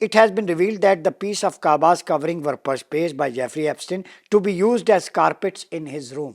It has been revealed that the piece of Kaba's covering were purchased by Jeffrey Epstein to be used as carpets in his room.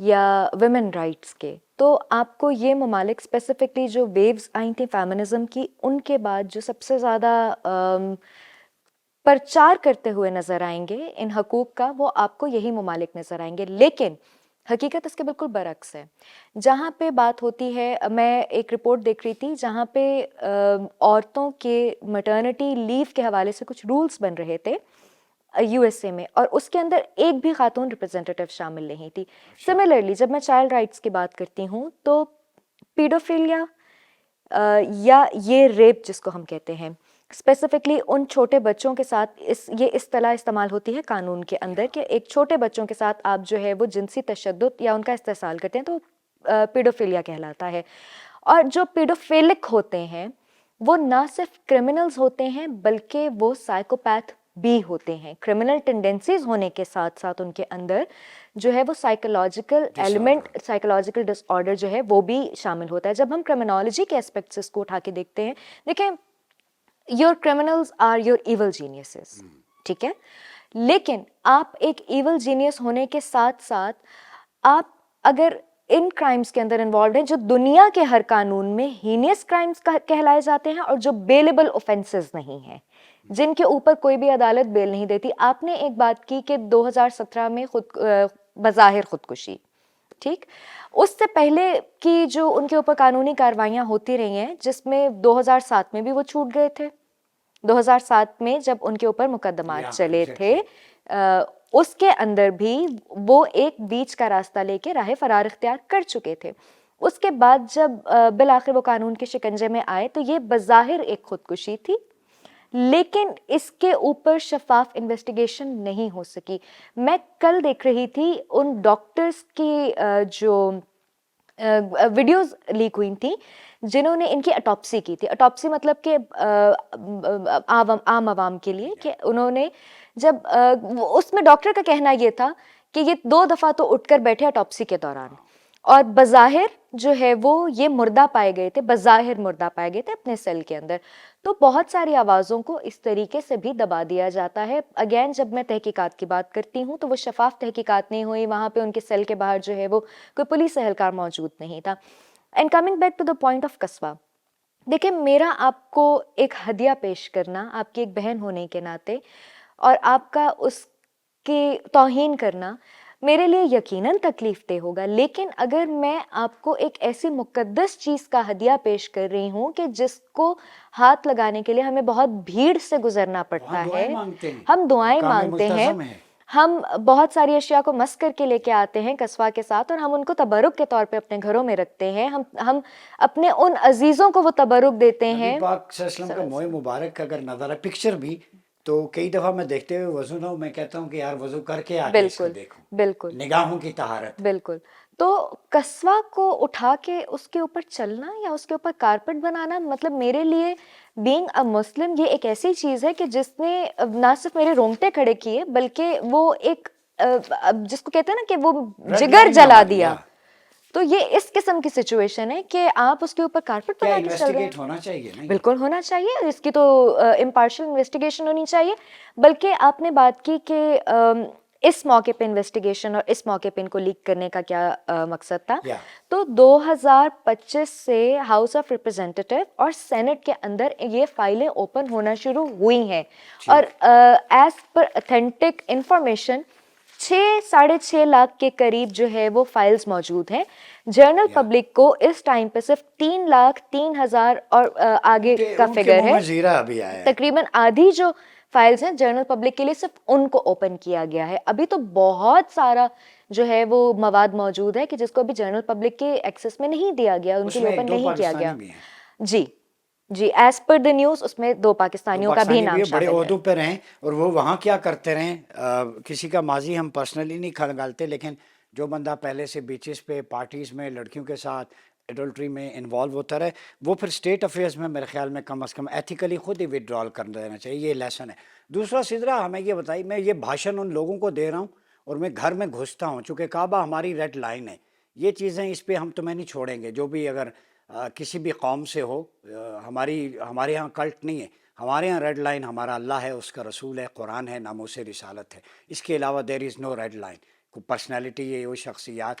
یا women rights کے، تو آپ کو یہ ممالک specifically جو views I تھیں feminism کی، ان کے بعد جو سب سے زیادہ پرچار کرتے ہوئے نظر آئیں گے ان حقوق کا، وہ آپ کو یہی ممالک نظر آئیں گے. لیکن حقیقت اس کے بالکل برعکس ہے. جہاں پہ بات ہوتی ہے، میں ایک رپورٹ دیکھ رہی تھی جہاں پہ عورتوں کے مٹرنٹی لیو کے حوالے سے کچھ رولز بن رہے تھے یو ایس اے میں، اور اس کے اندر ایک بھی خاتون ریپرزینٹیٹو شامل نہیں تھی. سملرلی جب میں چائلڈ رائٹس کی بات کرتی ہوں تو پیڈوفیلیا یا یہ ریپ جس کو ہم کہتے ہیں، اسپیسیفکلی ان چھوٹے بچوں کے ساتھ یہ اصطلاح استعمال ہوتی ہے قانون کے اندر کہ ایک چھوٹے بچوں کے ساتھ آپ جو ہے وہ جنسی تشدد یا ان کا استحصال کرتے ہیں تو پیڈوفیلیا کہلاتا ہے. اور جو پیڈوفیلک ہوتے ہیں وہ نہ صرف کرمنلز ہوتے ہیں بلکہ وہ سائیکوپیتھ بھی ہوتے ہیں. کرمنل ٹینڈنسیز ہونے کے ساتھ ساتھ ان کے اندر جو ہے وہ سائیکولوجیکل ایلیمنٹ، سائیکولوجیکل ڈس آرڈر جو ہے وہ بھی شامل ہوتا ہے. جب ہم کرمنالوجی کے اسپیکٹس اس کو اٹھا کے دیکھتے ہیں، دیکھیں your criminals are your evil geniuses, ٹھیک ہے، لیکن آپ ایک ایول جینیس ہونے کے ساتھ ساتھ آپ اگر ان کرائمز کے اندر انوالوڈ ہیں جو دنیا کے ہر قانون میں ہینیس کرائمز کہلائے جاتے ہیں اور جو بیلیبل اوفینسز نہیں ہیں، جن کے اوپر کوئی بھی عدالت بیل نہیں دیتی. آپ نے ایک بات کی کہ 2017 میں بظاہر خودکشی، ٹھیک، اس سے پہلے کی جو ان کے اوپر قانونی کاروائیاں ہوتی رہی ہیں جس میں 2007 میں بھی وہ چھوٹ گئے تھے. 2007 میں جب ان کے اوپر مقدمات چلے تھے اس کے اندر بھی وہ ایک بیچ کا راستہ لے کے راہ فرار اختیار کر چکے تھے. اس کے بعد جب بالآخر وہ قانون کے شکنجے میں آئے تو یہ بظاہر ایک خودکشی تھی، لیکن اس کے اوپر شفاف انویسٹیگیشن نہیں ہو سکی. میں کل دیکھ رہی تھی ان ڈاکٹرز کی جو ویڈیوز لیک ہوئی تھیں جنہوں نے ان کی اٹاپسی کی تھی. اٹاپسی مطلب کہ عام عوام کے لیے کہ انہوں نے جب اس میں ڈاکٹر کا کہنا یہ تھا کہ یہ 2 دفعہ تو اٹھ کر بیٹھے اٹاپسی کے دوران، اور بظاہر جو ہے وہ یہ مردہ پائے گئے تھے، بظاہر مردہ پائے گئے تھے اپنے سیل کے اندر. تو بہت ساری آوازوں کو اس طریقے سے بھی دبا دیا جاتا ہے. اگین جب میں تحقیقات کی بات کرتی ہوں تو وہ شفاف تحقیقات نہیں ہوئی، وہاں پہ ان کے سیل کے باہر جو ہے وہ کوئی پولیس اہلکار موجود نہیں تھا. And coming back to the point of قصوہ، دیکھیں میرا آپ کو ایک ہدیہ پیش کرنا آپ کی ایک بہن ہونے کے ناطے اور آپ کا اس کی توہین کرنا میرے لیے یقیناً تکلیف دہ ہوگا، لیکن اگر میں آپ کو ایک ایسی مقدس چیز کا ہدیہ پیش کر رہی ہوں کہ جس کو ہاتھ لگانے کے لیے ہمیں بہت بھیڑ سے گزرنا پڑتا ہے، ہم دعائیں مانگتے ہیں، ہم بہت ساری اشیاء کو مس کر کے لے کے آتے ہیں قصوہ کے ساتھ اور ہم ان کو تبرک کے طور پہ اپنے گھروں میں رکھتے ہیں، ہم اپنے ان عزیزوں کو وہ تبرک دیتے ہیں. نبی پاک صلی اللہ علیہ وسلم کا موئے مبارک کا اگر نظر ہے پکچر بھی تو کئی دفعہ میں دیکھتے ہوئے وضو نہ ہوں، میں کہتا ہوں کہ یار وضو کر کے آ کے اس کو دیکھوں، بالکل نگاہوں کی طہارت. بالکل. تو قصوہ کو اٹھا کے اس کے اوپر چلنا یا اس کے اوپر کارپٹ بنانا، مطلب میرے لیے بینگ اے مسلم یہ ایک ایسی چیز ہے کہ جس نے نہ صرف میرے رونگٹے کھڑے کیے بلکہ وہ ایک جس کو کہتے ہیں نا کہ وہ جگر جلا دیا. تو یہ اس قسم کی سچویشن ہے کہ آپ اس کے اوپر کارپٹ بنا کے چل رہے ہیں. ہونا چاہیے، بالکل ہونا چاہیے، اس کی تو امپارشل انویسٹیگیشن ہونی چاہیے. بلکہ آپ نے بات کی کہ اس موقع پہ انویسٹیگیشن اور اس موقع پہ ان کو لیک کرنے کا کیا مقصد تھا. تو 2025 سے ہاؤس آف ریپرزینٹیٹیو اور سینٹ کے اندر یہ فائلیں اوپن ہونا شروع ہوئی ہیں اور as per authentic information 6.5 lakh کے قریب جو ہے وہ فائلز موجود ہیں. جنرل پبلک کو اس ٹائم پہ صرف 3,03,000 اور آگے کا فگر ہے، تقریباً آدھی جو فائلز ہیں جنرل پبلک کے لیے صرف ان کو اوپن کیا گیا ہے. ابھی تو بہت سارا جو ہے وہ مواد موجود ہے کہ جس کو ابھی جنرل پبلک کے ایکسس میں نہیں دیا گیا، ان کے لیے اوپن نہیں کیا گیا. جی ایز پر دا نیوز اس میں 2 پاکستانیوں کا بھی نام شامل ہے. بڑے عہدوں پہ رہیں اور وہ وہاں کیا کرتے رہیں، کسی کا ماضی ہم پرسنلی نہیں کھنگالتے، لیکن جو بندہ پہلے سے بیچز پہ پارٹیز میں لڑکیوں کے ساتھ ایڈلٹری میں انوالو ہوتا رہے، وہ پھر اسٹیٹ افیئرز میں میرے خیال میں کم از کم ایتھیکلی خود ہی وڈرال کر دینا چاہیے. یہ لیسن ہے. دوسرا سدرا ہمیں یہ بتائی، میں یہ بھاشن ان لوگوں کو دے رہا ہوں اور میں گھر میں گھستا ہوں، چونکہ کعبہ ہماری ریڈ لائن ہے. یہ چیزیں اس پہ ہم تمہیں نہیں چھوڑیں گے، جو بھی اگر کسی بھی قوم سے ہو. ہمارے یہاں کلٹ نہیں ہے، ہمارے یہاں ریڈ لائن ہمارا اللہ ہے، اس کا رسول ہے، قرآن ہے، ناموس رسالت ہے. اس کے علاوہ دیر از نو ریڈ لائن. کوئی پرسنالٹی ہے، وہ شخصیات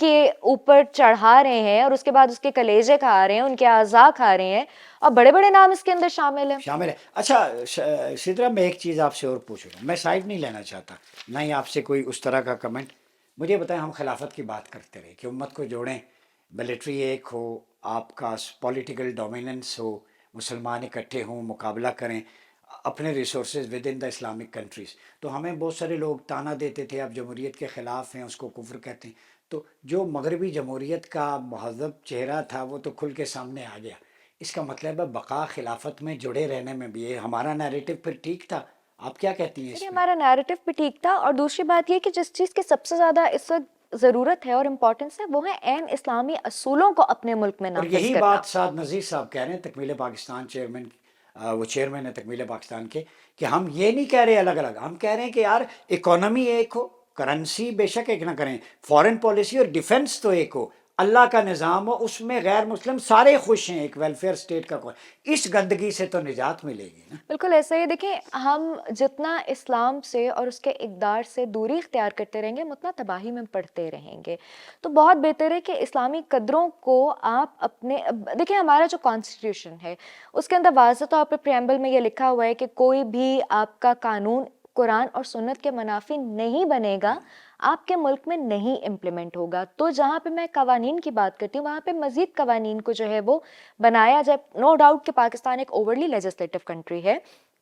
کے اوپر چڑھا رہے ہیں اور اس کے بعد اس کے کلیجے کھا رہے ہیں, ان کے اعضاء کھا رہے ہیں, اور بڑے بڑے نام اس کے اندر شامل ہیں. اچھا سدرا, میں ایک چیز آپ سے اور پوچھ رہا ہوں, میں سائڈ نہیں لینا چاہتا, نہ ہی آپ سے کوئی اس طرح کا کمنٹ. مجھے بتائیں, ہم خلافت کی بات کرتے رہے کہ امت کو جوڑیں, ملٹری ایک ہو, آپ کا پولیٹیکل ڈومیننس ہو, مسلمان اکٹھے ہوں, مقابلہ کریں اپنے resources with in the Islamic countries. تو ہمیں بہت سارے لوگ تانا دیتے تھے آپ جمہوریت کے خلاف ہیں, اس کو کفر کہتے ہیں. تو جو مغربی جمہوریت کا مہذب چہرہ تھا وہ تو کھل کے سامنے آ گیا. اس کا مطلب ہے بقا خلافت میں جڑے رہنے میں بھی, یہ ہمارا نیریٹو پھر ٹھیک تھا. آپ کیا کہتی ہیں اس دیکھیے میں؟ ہمارا نیریٹو بھی ٹھیک تھا, اور دوسری بات یہ کہ جس چیز کی سب سے زیادہ اس وقت ضرورت ہے اور امپورٹنس ہے وہ ہے عین اسلامی اصولوں کو اپنے ملک میں اور نافذ یہی کرنا. بات سعد نذیر صاحب کہہ رہے ہیں, تکمیل پاکستان چیئرمین, وہ چیئرمین ہے تکمیل پاکستان کے, کہ ہم یہ نہیں کہہ رہے الگ الگ, ہم کہہ رہے ہیں کہ یار اکانومی ایک ہو, کرنسی بے شک ایک نہ کریں, فارن پالیسی اور ڈیفنس تو ایک ہو, اللہ کا نظام ہو, اس میں غیر مسلم سارے خوش ہیں, ایک ویلفیئر اسٹیٹ کا کوئی, اس گندگی سے تو نجات ملے گی نا. بالکل ایسا ہی. دیکھیں ہم جتنا اسلام سے اور اس کے اقدار سے دوری اختیار کرتے رہیں گے ہم اتنا تباہی میں پڑتے رہیں گے. تو بہت بہتر ہے کہ اسلامی قدروں کو آپ اپنے, دیکھیں ہمارا جو کانسٹیٹیوشن ہے اس کے اندر واضح طور پہ پریمبل میں یہ لکھا ہوا ہے کہ کوئی بھی آپ کا قانون قرآن اور سنت کے منافی نہیں بنے گا, آپ کے ملک میں نہیں امپلیمنٹ ہوگا. تو جہاں پہ میں قوانین کی بات کرتی ہوں وہاں پہ مزید قوانین کو جو ہے وہ بنایا جائے. نو ڈاؤٹ کہ پاکستان ایک اوورلی لیجسلیٹو کنٹری ہے,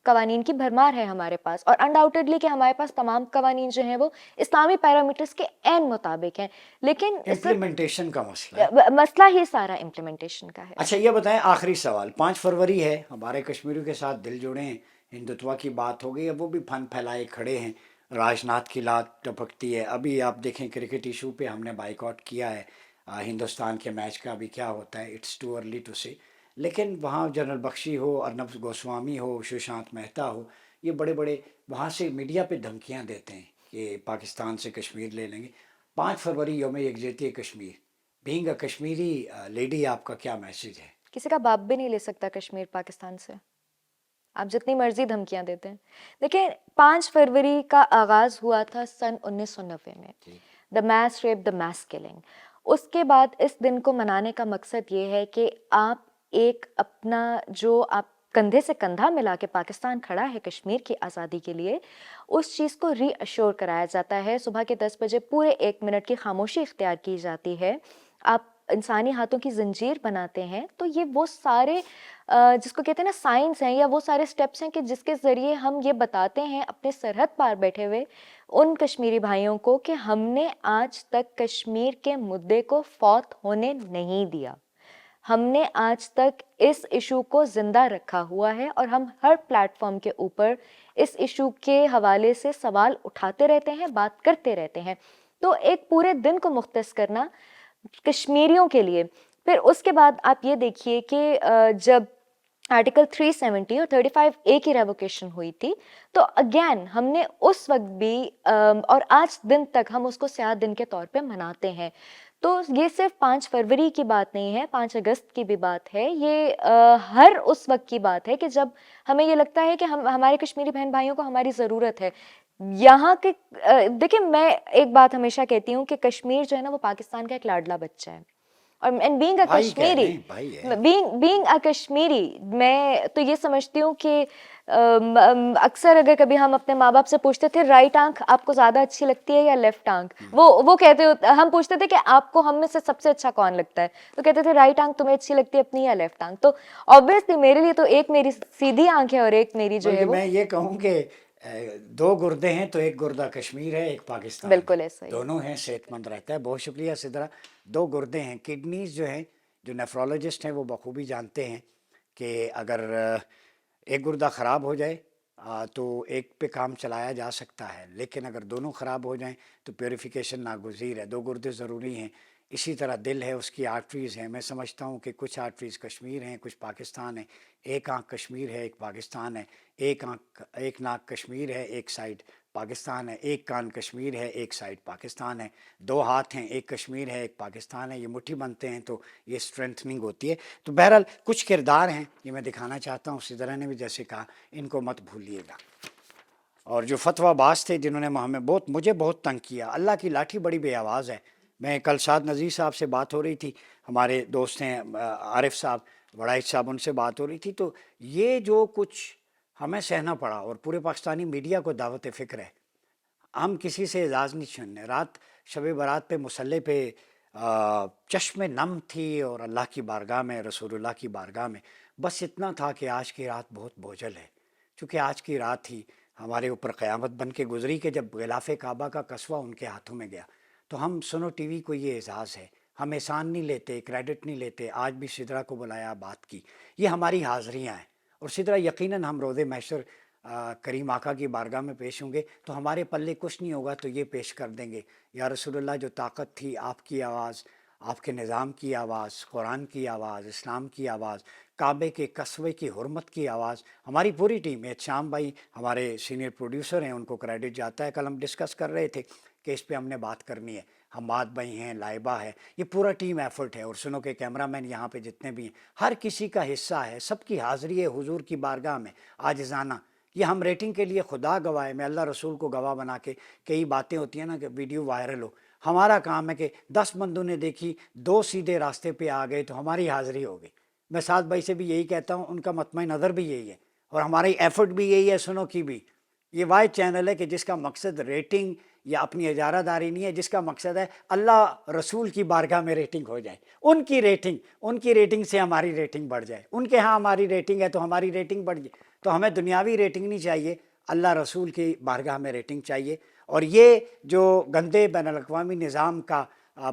قوانین کی بھرمار ہے ہمارے پاس, اور انڈاؤٹیڈلی کہ ہمارے پاس تمام قوانین جو ہیں وہ اسلامی پیرامیٹرز کے عین مطابق ہیں, لیکن اس امپلیمنٹیشن کا مسئلہ ہے. وقت مسئلہ ہی سارا امپلیمنٹیشن کا ہے. اچھا یہ بتائیں, آخری سوال, 5 فروری ہے, ہمارے کشمیریوں کے ساتھ دل جڑے ہیں, ہندوتوا کی بات ہو گئی, اب وہ بھی پھن پھیلائے کھڑے ہیں, راج ناتھ کی لات ٹپکتی ہے. ابھی آپ دیکھیں کرکٹ ایشو پہ ہم نے بائیک آؤٹ کیا ہے, ہندوستان کے میچ کا ابھی کیا ہوتا ہے, اٹس ٹو ارلی ٹو سی. لیکن وہاں جنرل بخشی ہو, ارنب گوسوامی ہو, سوشانت مہتا ہو, یہ بڑے بڑے وہاں سے میڈیا پہ دھمکیاں دیتے ہیں کہ پاکستان سے کشمیر لے لیں گے. 5 فروری یوم یکجہتی Kashmir, being a Kashmiri lady, آپ کا کیا میسج ہے؟ کسی کا باپ بھی نہیں لے سکتا کشمیر پاکستان سے, آپ جتنی مرضی دھمکیاں دیتے ہیں. دیکھیں 5 فروری کا آغاز ہوا تھا سن 1990 میں, the mass rape, the mass killing. اس کے بعد اس دن کو منانے کا مقصد یہ ہے کہ آپ ایک اپنا جو آپ کندھے سے کندھا ملا کے پاکستان کھڑا ہے کشمیر کی آزادی کے لیے, اس چیز کو ری ایشور کرایا جاتا ہے. صبح کے 10 بجے پورے 1 منٹ کی خاموشی اختیار کی جاتی ہے, آپ انسانی ہاتھوں کی زنجیر بناتے ہیں. تو یہ وہ سارے جس کو کہتے ہیں نا سائنس ہیں, یا وہ سارے سٹیپس ہیں کہ جس کے ذریعے ہم یہ بتاتے ہیں اپنے سرحد پار بیٹھے ہوئے ان کشمیری بھائیوں کو کہ ہم نے آج تک کشمیر کے مدعے کو فوت ہونے نہیں دیا, ہم نے آج تک اس ایشو کو زندہ رکھا ہوا ہے, اور ہم ہر پلیٹ فارم کے اوپر اس ایشو کے حوالے سے سوال اٹھاتے رہتے ہیں, بات کرتے رہتے ہیں. تو ایک پورے دن کو مختص کرنا کشمیریوں کے لیے. پھر اس کے بعد آپ یہ دیکھیے کہ جب آرٹیکل 370 اور 35A کی ریووکیشن ہوئی تھی تو اگین ہم نے اس وقت بھی اور آج دن تک ہم اس کو سیاہ دن کے طور پہ مناتے ہیں. تو یہ صرف 5 فروری کی بات نہیں ہے, 5 اگست کی بھی بات ہے, یہ ہر اس وقت کی بات ہے کہ جب ہمیں یہ لگتا ہے کہ ہمارے کشمیری بہن بھائیوں کو ہماری ضرورت ہے. یہاں کے دیکھیں میں ایک بات ہمیشہ کہتی ہوں کہ کشمیر جو ہے نا وہ پاکستان کا ایک لاڈلا بچہ ہے, اور بینگ اے بھائی کہہ رہے کشمیری, ہیں, بھائی ہے. بینگ اے کشمیری, میں تو یہ سمجھتی ہوں کہ اکثر اگر کبھی ہم اپنے ماں باپ سے پوچھتے تھے رائٹ آنکھ آپ کو زیادہ اچھی لگتی ہے یا لیفٹ آنکھ, وہ کہتے, ہم پوچھتے تھے کہ آپ کو ہم میں سے سب سے اچھا کون لگتا ہے, تو کہتے تھے رائٹ آنکھ تمہیں اچھی لگتی ہے اپنی یا لیفٹ آنکھ. تو آبویسلی میرے لیے تو ایک میری سیدھی آنکھ ہے اور ایک میری جو ہے بلکہ وہ, میں یہ کہوں کہ 2 گردے ہیں تو ایک گردہ کشمیر ہے, ایک پاکستان بالکل ہے, ایسا ہی. دونوں ہیں, صحت مند رہتا ہے. بہت شکریہ سدرا. 2 گردے ہیں, کڈنیز جو ہیں, جو نیفرولوجسٹ ہیں وہ بخوبی جانتے ہیں کہ اگر ایک گردہ خراب ہو جائے تو ایک پہ کام چلایا جا سکتا ہے, لیکن اگر دونوں خراب ہو جائیں تو پیوریفیکیشن ناگزیر ہے. 2 گردے ضروری ہیں. اسی طرح دل ہے, اس کی آرٹریز ہیں. میں سمجھتا ہوں کہ کچھ آرٹریز کشمیر ہیں, کچھ پاکستان ہیں. ایک آنکھ کشمیر ہے, ایک پاکستان ہے. ایک ناک کشمیر ہے, ایک سائڈ پاکستان ہے. ایک کان کشمیر ہے, ایک سائڈ پاکستان ہے. 2 ہاتھ ہیں, ایک کشمیر ہے, ایک پاکستان ہے. یہ مٹھی بنتے ہیں تو یہ اسٹرینتھننگ ہوتی ہے. تو بہرحال کچھ کردار ہیں یہ میں دکھانا چاہتا ہوں. سدرا نے بھی جیسے کہا, ان کو مت بھولیے گا. اور جو فتویٰ باز تھے جنہوں نے مجھے بہت تنگ کیا, اللہ کی لاٹھی بڑی بے آواز ہے, میں کل سعد نذیر صاحب سے بات ہو رہی تھی، ہمارے دوست ہیں عارف صاحب وڑائچ صاحب، ان سے بات ہو رہی تھی، تو یہ جو کچھ ہمیں سہنا پڑا اور پورے پاکستانی میڈیا کو دعوت فکر ہے، ہم کسی سے اعزاز نہیں سننے. رات شب برات پہ مصلی پہ چشم نم تھی اور اللہ کی بارگاہ میں، رسول اللہ کی بارگاہ میں بس اتنا تھا کہ آج کی رات بہت بوجھل ہے، چونکہ آج کی رات ہی ہمارے اوپر قیامت بن کے گزری کہ جب غلاف کعبہ کا قصوہ ان کے ہاتھوں میں گیا. تو ہم سنو ٹی وی کو یہ اعزاز ہے، ہم احسان نہیں لیتے، کریڈٹ نہیں لیتے. آج بھی سدرا کو بلایا، بات کی، یہ ہماری حاضریاں ہیں. اور سدرا یقیناً ہم روز محشر کریم آقا کی بارگاہ میں پیش ہوں گے تو ہمارے پلے کچھ نہیں ہوگا تو یہ پیش کر دیں گے، یا رسول اللہ جو طاقت تھی، آپ کی آواز، آپ کے نظام کی آواز، قرآن کی آواز، اسلام کی آواز، کعبے کے قصوے کی حرمت کی آواز. ہماری پوری ٹیم ہے، شام بھائی ہمارے سینئر پروڈیوسر ہیں، ان کو کریڈٹ جاتا ہے. کل ہم ڈسکس کر رہے تھے کہ اس پہ ہم نے بات کرنی ہے. حماد بھائی ہیں، لائبہ ہے، یہ پورا ٹیم ایفرٹ ہے. اور سنو کہ کیمرہ مین یہاں پہ جتنے بھی ہیں، ہر کسی کا حصہ ہے، سب کی حاضری ہے حضور کی بارگاہ میں عاجزانہ. یہ ہم ریٹنگ کے لیے خدا گواہ ہے، میں اللہ رسول کو گواہ بنا کے، کئی باتیں ہوتی ہیں نا کہ ویڈیو وائرل ہو، ہمارا کام ہے کہ 10 بندوں نے دیکھی، 2 سیدھے راستے پہ آ گئے تو ہماری حاضری ہو گئی. میں سعد بھائی سے بھی یہی کہتا ہوں، ان کا مطمع نظر بھی یہی ہے اور ہماری ایفرٹ بھی یہی ہے. سنو کی بھی یہ واحد چینل ہے کہ جس کا مقصد ریٹنگ یا اپنی اجارہ داری نہیں ہے، جس کا مقصد ہے اللہ رسول کی بارگاہ میں ریٹنگ ہو جائے. ان کی ریٹنگ سے ہماری ریٹنگ بڑھ جائے. ان کے ہاں ہماری ریٹنگ ہے تو ہماری ریٹنگ بڑھ جائے. تو ہمیں دنیاوی ریٹنگ نہیں چاہیے، اللہ رسول کی بارگاہ میں ریٹنگ چاہیے. اور یہ جو گندے بین الاقوامی نظام کا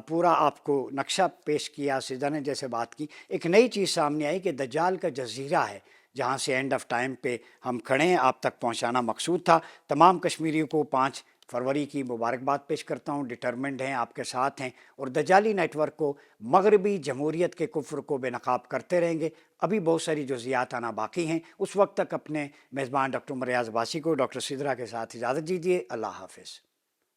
پورا آپ کو نقشہ پیش کیا، سیدھا نے جیسے بات کی، ایک نئی چیز سامنے آئی کہ دجال کا جزیرہ ہے جہاں سے اینڈ آف ٹائم پہ ہم کھڑے ہیں، آپ تک پہنچانا مقصود تھا. تمام کشمیریوں کو 5 فروری کی مبارکباد پیش کرتا ہوں، ڈٹرمنڈ ہیں، آپ کے ساتھ ہیں، اور دجالی نیٹ ورک کو، مغربی جمہوریت کے کفر کو بے نقاب کرتے رہیں گے. ابھی بہت ساری جزیات آنا باقی ہیں. اس وقت تک اپنے میزبان ڈاکٹر مریاض عباسی کو ڈاکٹر سدرا کے ساتھ اجازت دیجیے. اللہ حافظ.